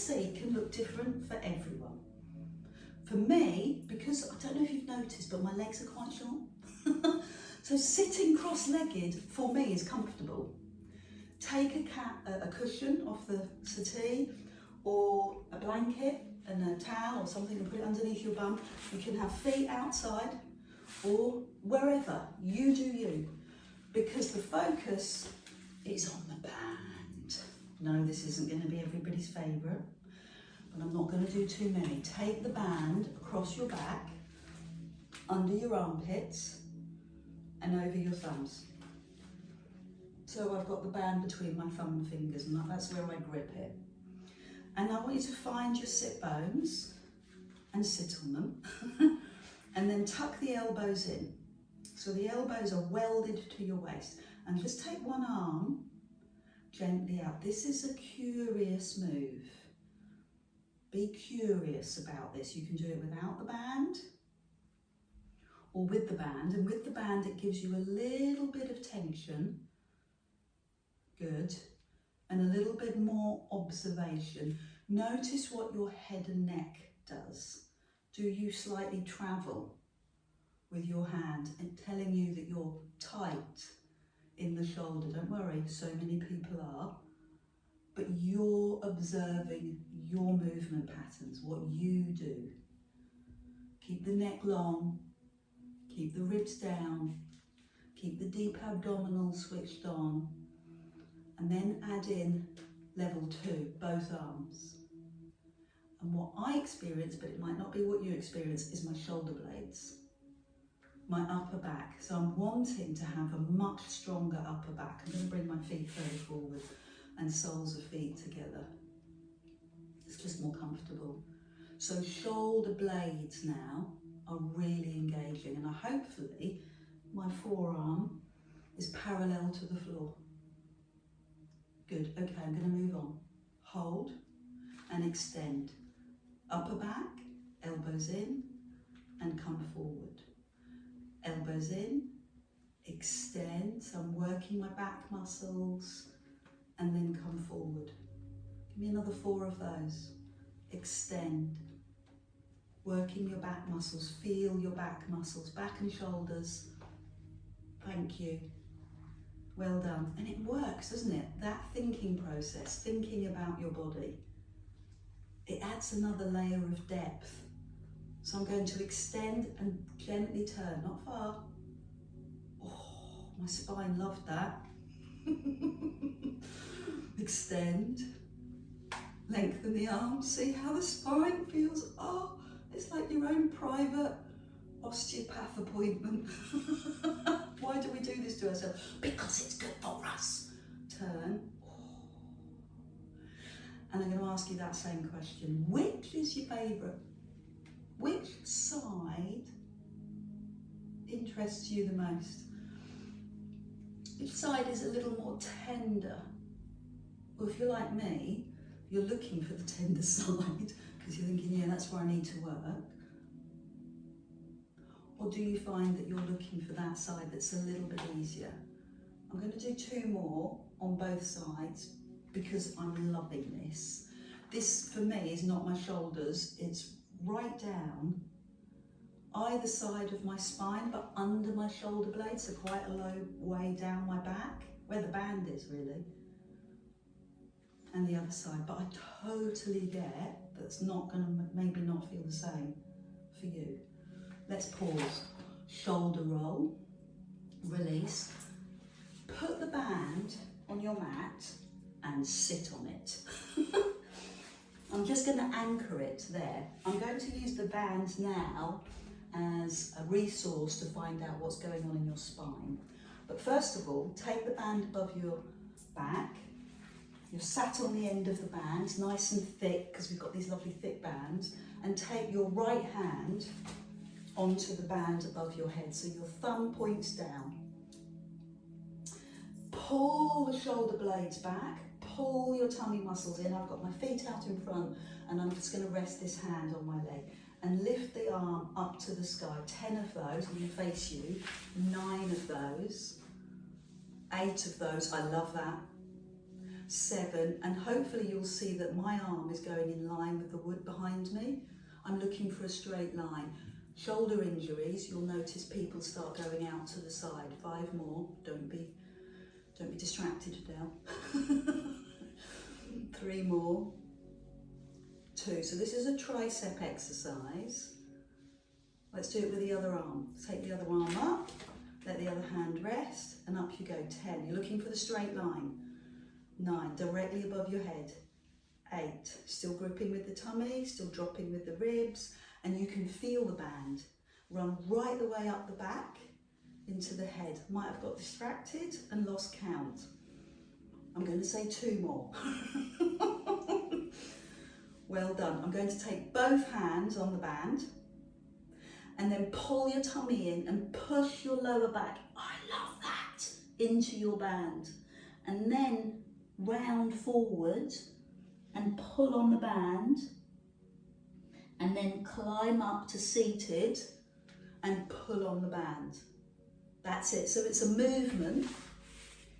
seat can look different for everyone. For me, because I don't know if you've noticed, but my legs are quite short. So sitting cross-legged for me is comfortable. Take a cushion off the settee or a blanket and a towel or something and put it underneath your bum. You can have feet outside or wherever, you do you. Because the focus is on the band. No, this isn't going to be everybody's favourite, but I'm not going to do too many. Take the band across your back, under your armpits, and over your thumbs. So I've got the band between my thumb and fingers, and that's where I grip it. And I want you to find your sit bones and sit on them. And then tuck the elbows in. So the elbows are welded to your waist. And just take one arm gently out. This is a curious move. Be curious about this. You can do it without the band or with the band. And with the band, it gives you a little bit of tension. Good. And a little bit more observation. Notice what your head and neck does. Do you slightly travel with your hand and telling you that you're tight in the shoulder? Don't worry, so many people are. But you're observing your movement patterns, what you do. Keep the neck long, keep the ribs down, keep the deep abdominals switched on, and then add in level 2, both arms. And what I experience, but it might not be what you experience, is my shoulder blades, my upper back. So I'm wanting to have a much stronger upper back. I'm going to bring my feet further forward and soles of feet together. It's just more comfortable. So shoulder blades now are really engaging, and hopefully my forearm is parallel to the floor. Good, okay, I'm going to move on. Hold and extend. Upper back, elbows in, and come forward. Elbows in, extend, so I'm working my back muscles, and then come forward. Give me another 4 of those. Extend, working your back muscles, feel your back muscles, back and shoulders. Thank you. Well done. And it works, doesn't it? That thinking process, thinking about your body, it adds another layer of depth. So I'm going to extend and gently turn, not far. Oh, my spine loved that. Extend, lengthen the arms, see how the spine feels. Oh, it's like your own private osteopath appointment. Why do we do this to ourselves? Because it's good for us. Turn. And I'm going to ask you that same question. Which is your favourite? Which side interests you the most? Which side is a little more tender? Or if you're like me, you're looking for the tender side because you're thinking, yeah, that's where I need to work. Or do you find that you're looking for that side that's a little bit easier? I'm going to do 2 more on both sides because I'm loving this. This for me is not my shoulders, it's right down either side of my spine but under my shoulder blades, so quite a low way down my back, where the band is really, and the other side. But I totally get that's not going to maybe not feel the same for you. Let's pause. Shoulder roll, release, put the band on your mat and sit on it. I'm just going to anchor it there. I'm going to use the band now as a resource to find out what's going on in your spine. But first of all, take the band above your back. You're sat on the end of the band, nice and thick, because we've got these lovely thick bands, and take your right hand onto the band above your head, so your thumb points down. Pull the shoulder blades back, pull your tummy muscles in. I've got my feet out in front, and I'm just going to rest this hand on my leg and lift the arm up to the sky. 10 of those, I'm going to face you. 9 of those, 8 of those, I love that. 7, and hopefully you'll see that my arm is going in line with the wood behind me. I'm looking for a straight line. Shoulder injuries, you'll notice people start going out to the side. 5 more, don't be distracted now. 3 more, 2. So this is a tricep exercise. Let's do it with the other arm. Take the other arm up, let the other hand rest, and up you go. 10, you're looking for the straight line. 9, directly above your head. 8, still gripping with the tummy, still dropping with the ribs, and you can feel the band run right the way up the back into the head. Might have got distracted and lost count. I'm going to say 2 more. Well done. I'm going to take both hands on the band and then pull your tummy in and push your lower back, I love that, into your band. And then round forward and pull on the band, and then climb up to seated and pull on the band. That's it. So it's a movement.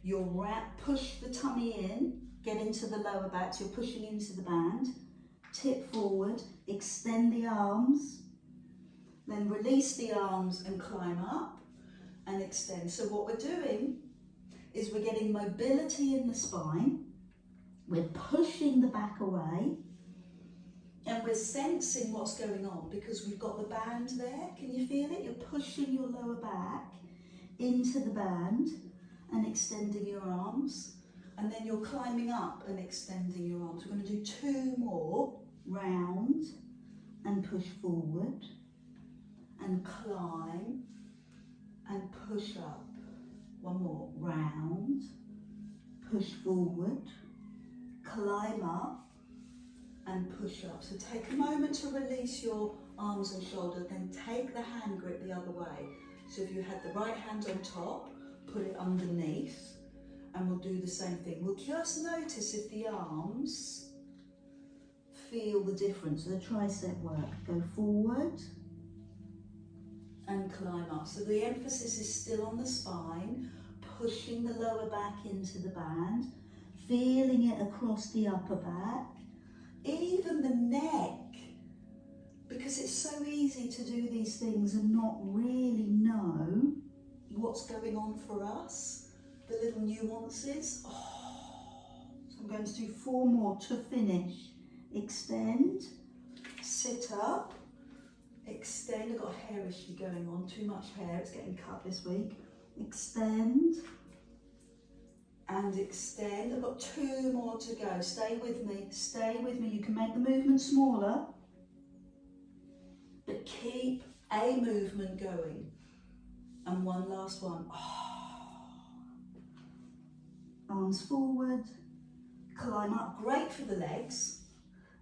You'll push the tummy in, get into the lower back, so you're pushing into the band, tip forward, extend the arms, then release the arms and climb up and extend. So what we're doing is we're getting mobility in the spine, we're pushing the back away, and we're sensing what's going on because we've got the band there. Can you feel it? You're pushing your lower back into the band and extending your arms, and then you're climbing up and extending your arms. We're going to do 2 more, round and push forward and climb and push up. 1 more, round, push forward, climb up and push up. So take a moment to release your arms and shoulders, then take the hand grip the other way. So if you had the right hand on top, put it underneath, and we'll do the same thing. We'll just notice if the arms feel the difference. So the tricep work, go forward and climb up. So the emphasis is still on the spine, pushing the lower back into the band, feeling it across the upper back, even the neck, because it's so easy to do these things and not really know what's going on for us, the little nuances. So I'm going to do 4 more to finish. Extend, sit up, extend. I've got a hair issue going on, too much hair, it's getting cut this week. Extend and extend. I've got 2 more to go. Stay with me, stay with me. You can make the movement smaller, but keep a movement going. And 1 last one. Arms forward, climb up. Great for the legs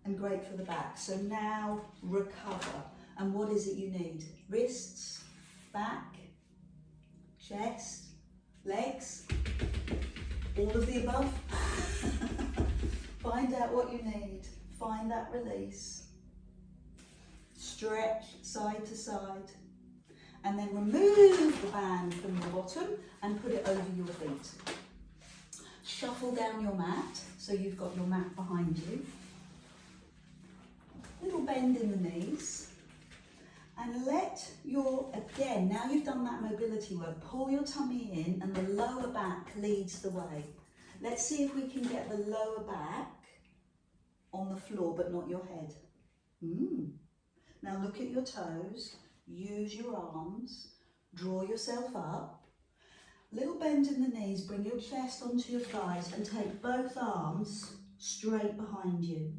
and great for the back. So now recover. And what is it you need? Wrists, back, chest, legs, all of the above. Find out what you need. Find that release. Stretch side to side. And then remove the band from your bottom and put it over your feet. Shuffle down your mat, so you've got your mat behind you. Little bend in the knees. And let again, now you've done that mobility work, pull your tummy in and the lower back leads the way. Let's see if we can get the lower back on the floor, but not your head. Now look at your toes, use your arms, draw yourself up. Little bend in the knees, bring your chest onto your thighs and take both arms straight behind you.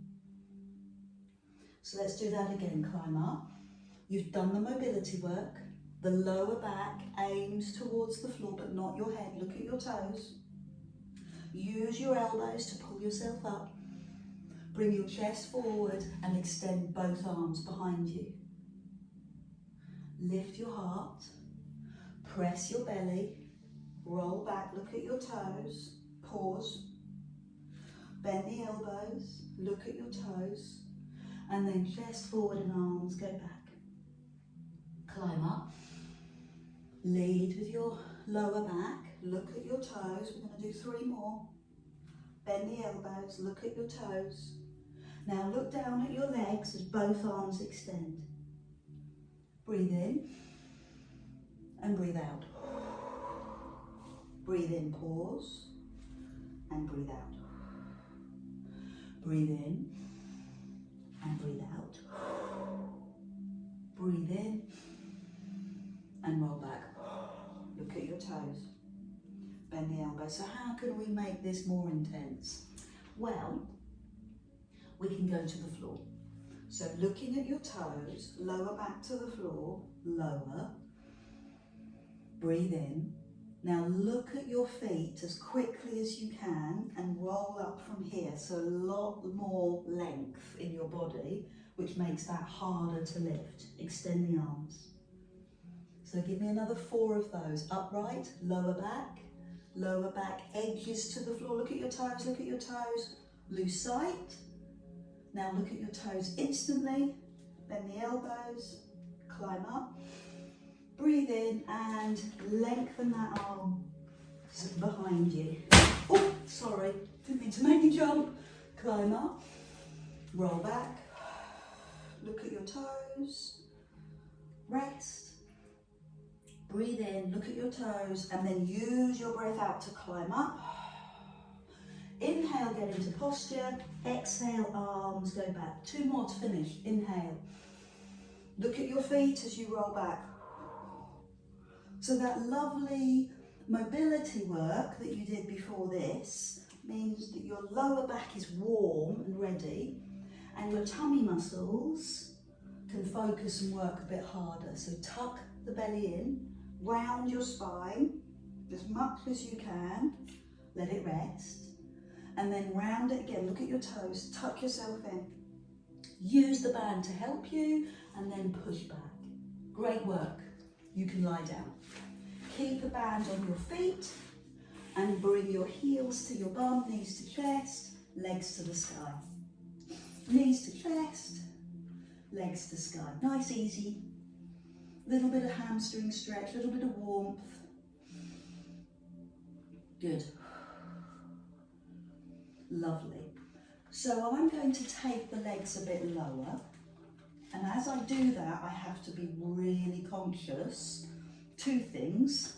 So let's do that again, climb up. You've done the mobility work. The lower back aims towards the floor, but not your head. Look at your toes. Use your elbows to pull yourself up. Bring your chest forward and extend both arms behind you. Lift your heart, press your belly, roll back, look at your toes, pause, bend the elbows, look at your toes, and then chest forward and arms go back. Climb up, lead with your lower back, look at your toes, we're going to do 3 more. Bend the elbows, look at your toes. Now look down at your legs as both arms extend. Breathe in and breathe out. Breathe in, pause, and breathe out. Breathe in and breathe out. Breathe in and roll back. Look at your toes. Bend the elbows. So how can we make this more intense? Well, we can go to the floor. So looking at your toes, lower back to the floor, lower. Breathe in. Now look at your feet as quickly as you can and roll up from here. So a lot more length in your body, which makes that harder to lift. Extend the arms. So give me another 4 of those. Upright, lower back, edges to the floor. Look at your toes, look at your toes. Loose sight. Now look at your toes instantly. Bend the elbows, climb up. Breathe in and lengthen that arm behind you. Oh, sorry, didn't mean to make you jump. Climb up, roll back, look at your toes, rest, breathe in, look at your toes, and then use your breath out to climb up. Inhale, get into posture. Exhale, arms go back. 2 more to finish. Inhale. Look at your feet as you roll back. So that lovely mobility work that you did before this means that your lower back is warm and ready, and your tummy muscles can focus and work a bit harder. So tuck the belly in, round your spine as much as you can, let it rest, and then round it again. Look at your toes, tuck yourself in. Use the band to help you, and then push back. Great work. You can lie down. Keep the band on your feet and bring your heels to your bum, knees to chest, legs to the sky. Knees to chest, legs to sky. Nice, easy. Little bit of hamstring stretch, little bit of warmth. Good. Lovely. So I'm going to take the legs a bit lower. And as I do that, I have to be really conscious. 2 things,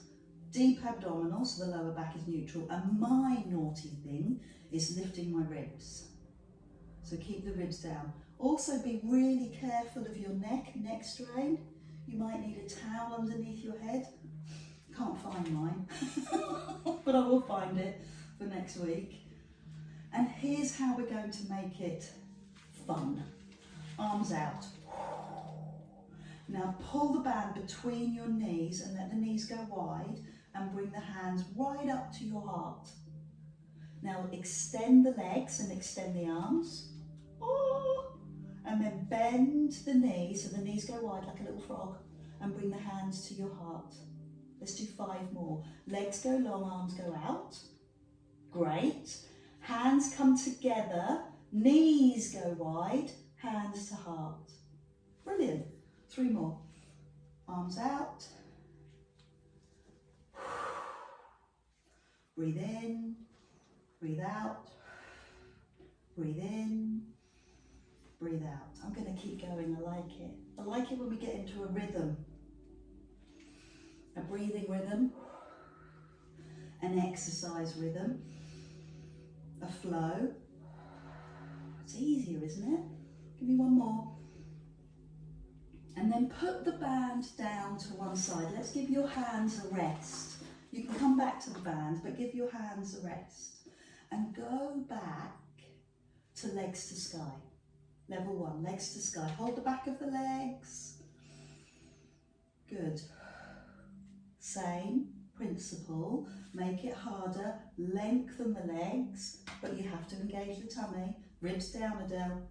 deep abdominal, so the lower back is neutral, and my naughty thing is lifting my ribs. So keep the ribs down. Also be really careful of your neck strain. You might need a towel underneath your head. Can't find mine, but I will find it for next week. And here's how we're going to make it fun. Arms out. Now pull the band between your knees and let the knees go wide, and bring the hands right up to your heart. Now extend the legs and extend the arms. Oh, and then bend the knees so the knees go wide like a little frog, and bring the hands to your heart. Let's do 5 more. Legs go long, arms go out. Great. Hands come together, knees go wide, hands to heart. Brilliant. 3 more. Arms out. Breathe in, breathe out, breathe in, breathe out. I'm going to keep going, I like it. I like it when we get into a rhythm. A breathing rhythm, an exercise rhythm, a flow. It's easier, isn't it? Give me 1 more. And then put the band down to one side. Let's give your hands a rest. You can come back to the band, but give your hands a rest. And go back to legs to sky. Level 1, legs to sky. Hold the back of the legs. Good. Same principle. Make it harder. Lengthen the legs, but you have to engage the tummy. Ribs down, Adele.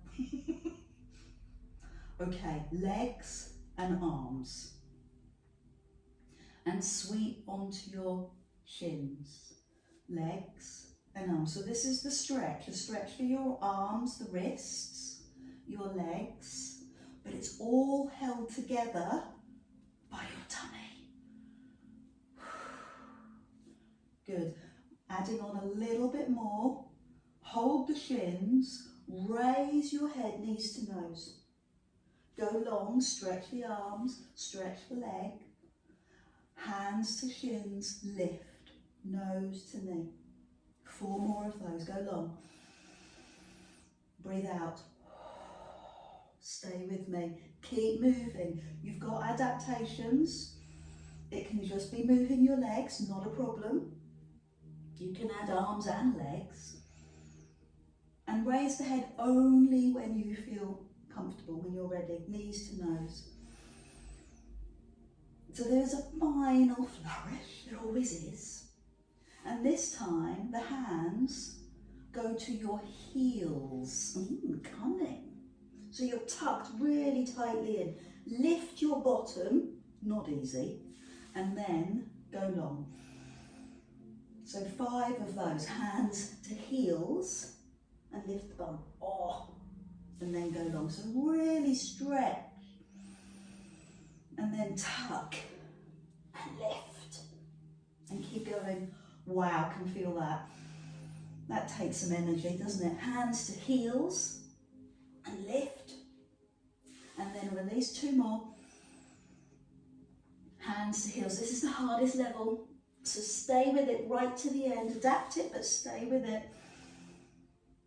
Okay, legs and arms. And sweep onto your shins. Legs and arms. So this is the stretch for your arms, the wrists, your legs, but it's all held together by your tummy. Good. Adding on a little bit more Hold the shins, raise your head, knees to nose. Go long, stretch the arms, stretch the leg. Hands to shins, lift, nose to knee. 4 more of those, go long. Breathe out. Stay with me. Keep moving. You've got adaptations. It can just be moving your legs, not a problem. You can add arms and legs. And raise the head only when you feel comfortable, when you're ready. Knees to nose. So there's a final flourish, there always is. And this time the hands go to your heels. Cunning. So you're tucked really tightly in. Lift your bottom, not easy, and then go long. So 5 of those, hands to heels and lift the bum. And then go long. So really stretch. And then tuck and lift. And keep going. Wow, can feel that. That takes some energy, doesn't it? Hands to heels and lift. And then release 2 more. Hands to heels. This is the hardest level. So stay with it right to the end. Adapt it, but stay with it.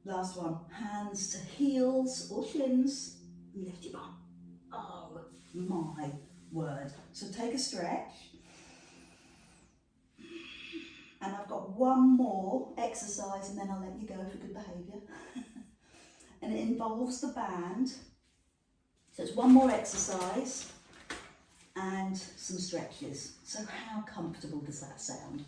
Last one. Hands to heels or shins. Lift your bum. Oh my word. So take a stretch. And I've got 1 more exercise and then I'll let you go for good behaviour. And it involves the band. So it's 1 more exercise and some stretches. So how comfortable does that sound?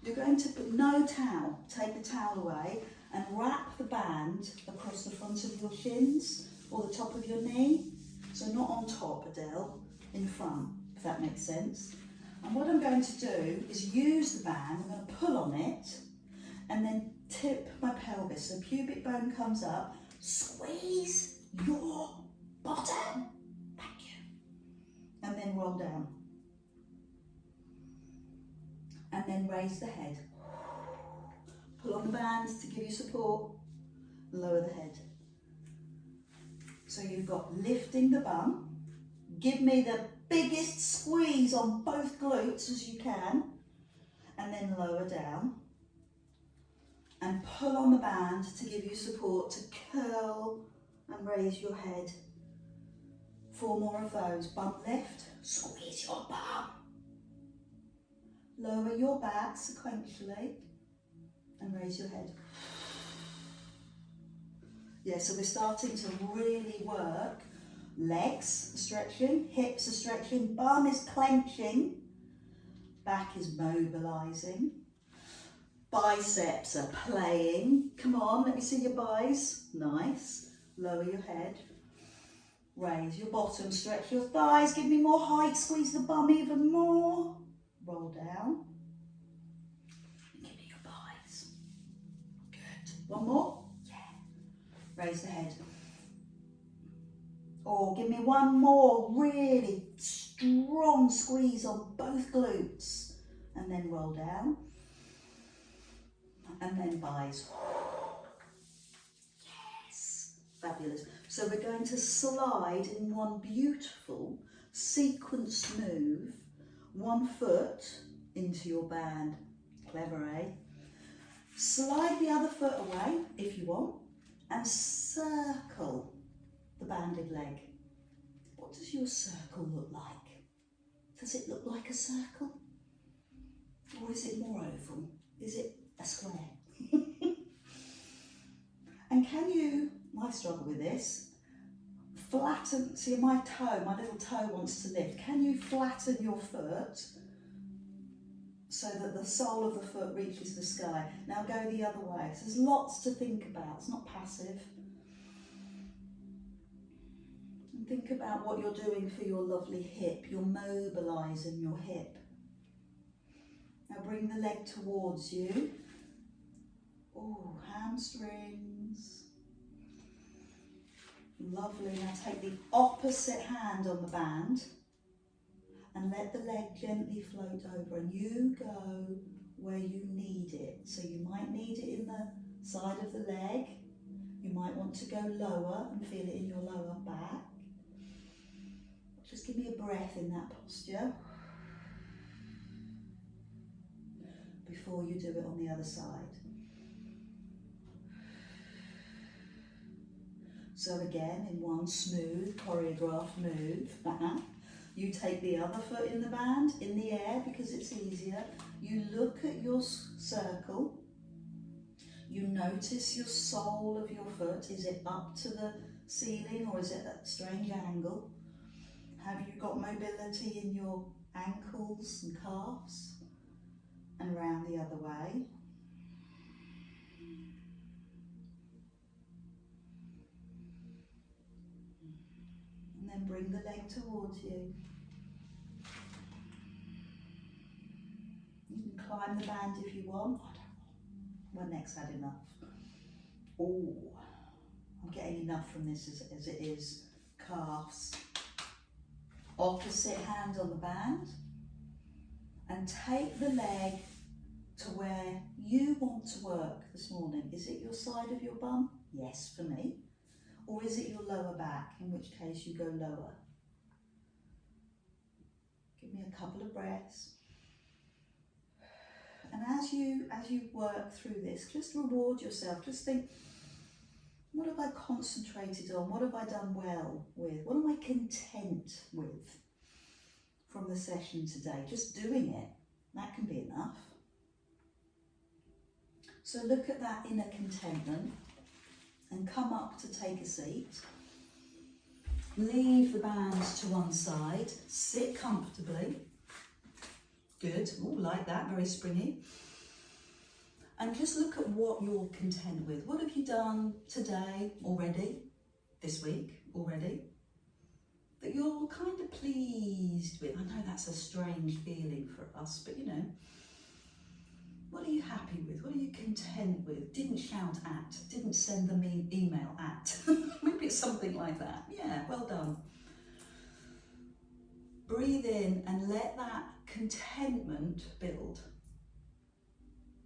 You're going to put no towel. Take the towel away and wrap the band across the front of your shins or the top of your knee. So not on top, Adele, in front, if that makes sense. And what I'm going to do is use the band, I'm going to pull on it and then tip my pelvis. So pubic bone comes up, squeeze your bottom, thank you, and then roll down. And then raise the head. Pull on the band to give you support, lower the head. So you've got lifting the bum, give me the biggest squeeze on both glutes as you can, and then lower down. And pull on the band to give you support to curl and raise your head. 4 more of those. Bum lift, squeeze your bum. Lower your back sequentially and raise your head. Yeah, so we're starting to really work. Legs are stretching, hips are stretching, bum is clenching, back is mobilising, biceps are playing. Come on, let me see your buys. Nice. Lower your head. Raise your bottom, stretch your thighs, give me more height, squeeze the bum even more. Roll down. Give me your buys. Good. 1 more. Yeah. Raise the head. Or give me 1 more really strong squeeze on both glutes. And then roll down. And then buys. Yes. Fabulous. So we're going to slide in 1 beautiful sequence move. 1 foot into your band. Clever, eh? Slide the other foot away if you want and circle the banded leg. What does your circle look like? Does it look like a circle? Or is it more oval? Is it a square? And can you, I struggle with this, flatten, see my toe, my little toe wants to lift. Can you flatten your foot so that the sole of the foot reaches the sky? Now go the other way. So there's lots to think about, it's not passive. And think about what you're doing for your lovely hip. You're mobilising your hip. Now bring the leg towards you. Oh, hamstrings. Lovely. Now take the opposite hand on the band and let the leg gently float over, and you go where you need it. So you might need it in the side of the leg. You might want to go lower and feel it in your lower back. Just give me a breath in that posture before you do it on the other side. So again, in one smooth, choreographed move, you take the other foot in the band, in the air, because it's easier. You look at your circle. You notice your sole of your foot. Is it up to the ceiling or is it at a strange angle? Have you got mobility in your ankles and calves? And round the other way. And then bring the leg towards you. You can climb the band if you want. My neck's had enough. Oh, I'm getting enough from this as it is. Calves. Opposite hand on the band. And take the leg to where you want to work this morning. Is it your side of your bum? Yes, for me. Or is it your lower back, in which case you go lower? Give me a couple of breaths. And as you work through this, just reward yourself. Just think, what have I concentrated on? What have I done well with? What am I content with from the session today? Just doing it, that can be enough. So look at that inner contentment and come up to take a seat. Leave the bands to one side, sit comfortably. Good, ooh, like that, very springy. And just look at what you're content with. What have you done today already, this week already, that you're kind of pleased with? I know that's a strange feeling for us, but you know, what are you happy with? What are you content with? Didn't shout at, didn't send them email at. Maybe it's something like that. Yeah, well done. Breathe in and let that contentment build.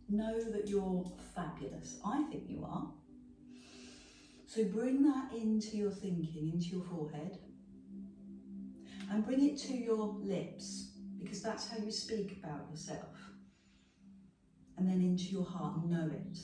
Know that you're fabulous. I think you are. So bring that into your thinking, into your forehead, and bring it to your lips, because that's how you speak about yourself. And then into your heart, know it.